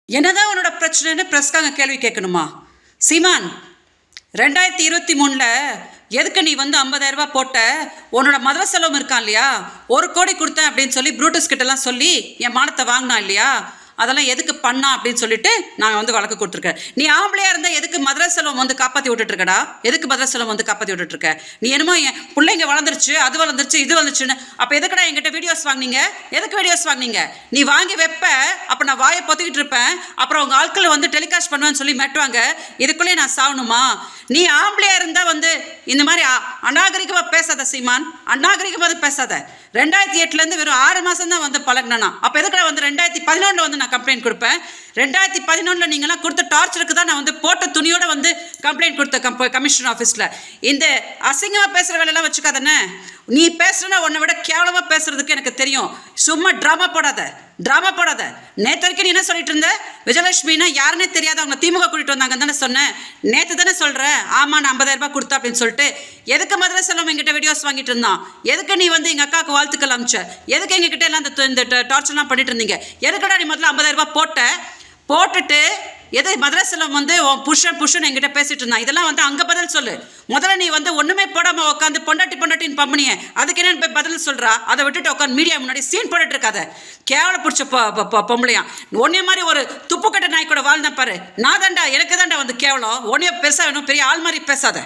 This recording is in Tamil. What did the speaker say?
என்னதான் உன்னோட பிரச்சனைன்னு பிரஸ்காங்க கேள்வி கேட்கணுமா? சீமான், 2023 எதுக்கு நீ வந்து 50,000 ரூபாய் போட்ட? உன்னோட மதுரை செலவும் இருக்கான் இல்லையா, 1 கோடி கொடுத்தேன் அப்படின்னு சொல்லி ப்ரூட்டஸ் கிட்டலாம் சொல்லி என் மானத்தை வாங்கினா இல்லையா, அதெல்லாம் எதுக்கு பண்ணா அப்படின்னு சொல்லிட்டு நான் வந்து வழக்கு கொடுத்துருக்கேன். நீ ஆம்பளையா இருந்தா எதுக்கு மதுரை செலவம் வந்து காப்பாற்றி விட்டுட்டு இருக்கடா? எதுக்கு மதுரை செலவம் வந்து காப்பாற்றி விட்டுட்டு இருக்க? நீ என்னமோ என் பிள்ளைங்க வளர்ந்துருச்சு, அது வளர்ந்துருச்சு, இது வந்துருச்சுன்னு. அப்போ எதுக்கடா என்கிட்ட வீடியோஸ் வாங்கினீங்க? எதுக்கு வீடியோஸ் வாங்கினீங்க? நீ வாங்கி வைப்ப, அப்போ நான் வாயை பொத்திக்கிட்டு இருப்பேன், அப்புறம் உங்கள் ஆட்களை வந்து டெலிகாஸ்ட் பண்ணுவேன்னு சொல்லி மெட்டுவாங்க. இதுக்குள்ளேயே நான் சாகணுமா? நீ ஆம்பளையா இருந்தா வந்து இந்த மாதிரி அநாகரிகமாக பேசாத சீமான், அநாகரிகமாக பேசாத. 2008 வெறும் 6 மாதம் தான் வந்து பழகினா. அப்போ எதுக்கடா வந்து 2011 வந்து நான் கம்ப்ளைண்ட் கொடுப்பேன்? 2011 நீங்களாம் கொடுத்த டார்ச்சருக்கு தான் நான் வந்து போட்ட துணியோட வந்து கம்ப்ளைண்ட் கொடுத்த கமிஷனர் ஆஃபீஸில். இந்த அசிங்கமாக பேசுகிற வேலையெல்லாம் வச்சுக்காதானே. நீ பேசுகிறனா உன்னை விட கேவலமாக பேசுறதுக்கு எனக்கு தெரியும். சும்மா ட்ராமா போடாத. நேற்று வரைக்கும் நீ என்ன சொல்லிட்டு இருந்த? விஜயலட்சுமினா யாருன்னே தெரியாத அவங்க திமுக கூட்டிட்டு வந்தாங்க தானே சொன்னேன். நேற்று தானே சொல்கிறேன், ஆமாம் நான் 50,000 ரூபாய் கொடுத்தா அப்படின்னு சொல்லிட்டு. எதுக்கு மதுரை செல்வம் எங்கிட்ட வீடியோஸ் வாங்கிட்டு இருந்தான்? எதுக்கு நீ வந்து எங்கள் அக்காவுக்கு வாழ்த்துக்கள் அமிச்ச? எதுக்கு எங்ககிட்ட எல்லாம் இந்த டார்ச்சர்லாம் பண்ணிட்டு இருந்தீங்க? எதுக்கடா நீ முதல்ல 50,000 ரூபாய் போட்டுட்டு எதை மதுரை செல்வம் வந்து புஷன் என்கிட்ட பேசிட்டு இருந்தான்? இதெல்லாம் வந்து அங்கே பதில் சொல்லு. முதல்ல நீ வந்து ஒன்றுமே போடாமல் உட்காந்து பொண்டாட்டின்னு பம்பனிய அதுக்கு என்னன்னு போய் பதில் சொல்கிறா? அதை விட்டுட்டு உட்காந்து மீடியா முன்னாடி சீன் போட்டுட்டு இருக்காத. கேவல பிடிச்ச பொம்பளையா ஒன்னே மாதிரி ஒரு துப்புக்கட்ட நாய் கூட வாழ்ந்தேன் பாரு. நான் தாண்டா, எனக்கு தாண்டா வந்து கேவலம். ஒன்னே பெருசாக வேணும், பெரிய ஆள் மாதிரி பேசாத.